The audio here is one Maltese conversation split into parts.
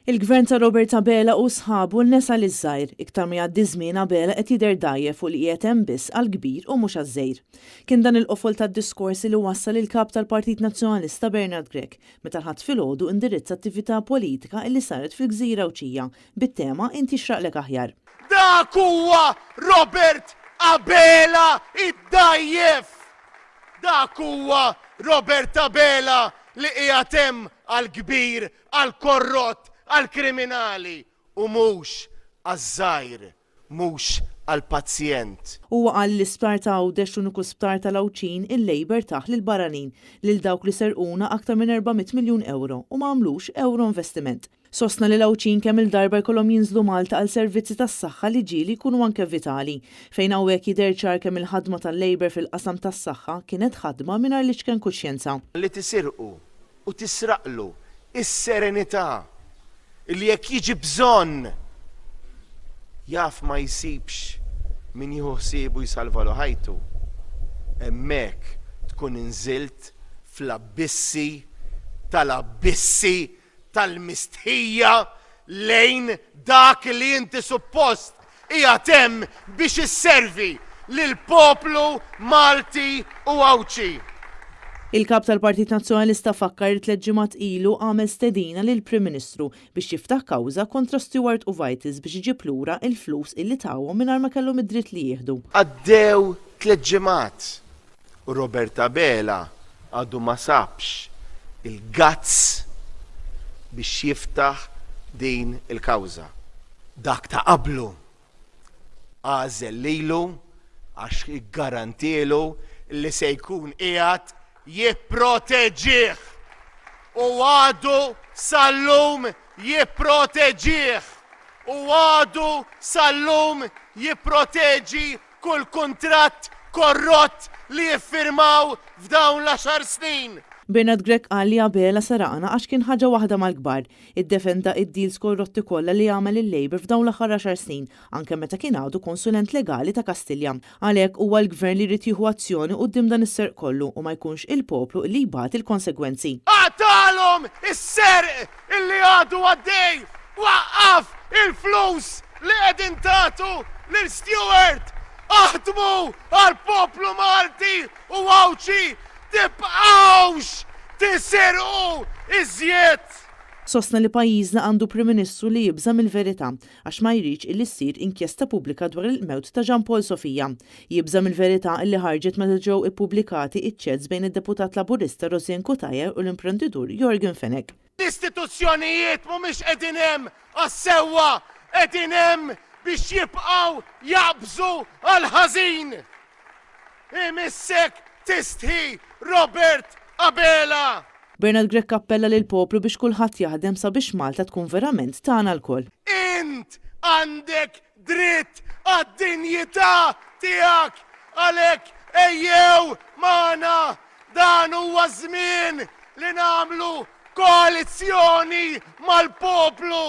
Il-gvern ta' Robert Abela u sħabu l-nesa li żgħir iktar ma jgħaddi żmien Abela qed jidher dajjef fuq li qiegħed hemm biss għall-kbir u mhux għaż-żgħir. Kien dan il-qofol tad-diskorsi li wassal il-kap tal-Partit Nazzjonalista Bernard Grech meta ħadd filgħodu indirizza attività politika li saret fil-Gżira Ewċija bit-tema Inti xraqlek aħjar. Dak huwa Robert Abela id-dajjef! Dak huwa Robert Abela li qiegħed hemm għall-kbir, għall-korrott, għal-kriminali u mhux għaż-żgħir, mhux għal-pazjent. Huwa qal l-isptar ta' Għawdex l-uniku sptar tal-Awċin il-Labor taħ lil barranin lil dawk li serquna aktar minn 400 miljun euro u ma għamlux euro investiment. Sostna li l-Awċin kemm il-darba jkollhom jinżlu Malta għal servizzi tas-saħħa li ġieli jkunu anke vitali, fejn hawnhekk jidher ċar kemm il-ħadma tal-Labor fil-qasam tas-saħħa kienet ħadma mingħajr li xkien kuxjenza. Li tisirqu u tisraqlu is-serenità li jekk jiġi bżonn jaf ma jsibx min jieħu ħsiebu jsalvalu ħajtu. Hemmhekk tkun inżilt fl-abissi tal-abissi tal-mistħija lejn dak li inti suppost qiegħed hemm biex isservi lil poplu Malti u Awċi. Il-kap tal-Partit Nazzjonalista fakkar 3 ġimgħat ilu għamel stedina lil Prim Ministru biex jiftaħ kawża kontra Stewart u Vajtis biex iġib lura il-flus illi tawhom mingħajr ma kellhom id-dritt li jieħdu. Għaddew 3 ġimgħat u Robert Abela għadu ma sabx il-gazz biex jiftaħ din il-kawża. Dak ta' qablu għażel lilu għax iggarantielu li se jkun qiegħed jipproteġih u għadu sal-lum jipproteġih u għadu sal-lum jipproteġi kull kuntratt korrott li jiffirmaw f'dawn l-10 snin. Bernard Grech qal li Abela saraqna għax kien ħaġa waħda mal-kbar, iddefenda id-deals korrotti kollha li għamel il-Labor f'dawn l-aħħar 10 snin, anke meta kien għadu konsulent legali ta' Kastilja. Għalhekk huwa l-gvern li jrid jieħu azzjoni quddiem dan is-serq kollu u ma jkunx il-poplu li jbagħat il-konsegwenzi. Għatalhom is-serq illi għadu għaddej, waqqaf il-flus li qegħdin tagħtu lil Stewart, aħdmu għall-poplu Malti u Awċi. Tibqawx tisirqu iżjed! Sostna li pajjiżna għandu Prim Ministru li jibża mill-verità għax ma jridx illi ssir inkjesta pubblika dwar il-mewt ta' Jean Paul Sofija. Jibża mill-verità illi ħarġet meta ġew ippubblikati iċ-chats bejn id-deputat Laburista Rosien Kutajer u l-imprenditur Jorgen Fenech. L-istituzzjonijiet mhumiex qegħdin hemm għas-sewwa, qegħdin hemm biex jibqgħu jaqbżu għall-ħażin. Imissek tistħi Robert Abela! Bernard Grech appella lil poplu biex kulħadd jaħdem sabiex Malta tkun verament tagħna l-koll. Int għandek dritt għad-dinjità tiegħek għalhekk ejjew magħna dan huwa żmien li nagħmlu koalizzjoni mal-poplu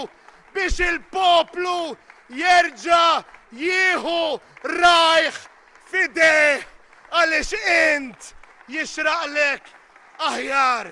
biex il-poplu jerġa' jieħu rajħ fideh għaliex int jixraqlek aħjar.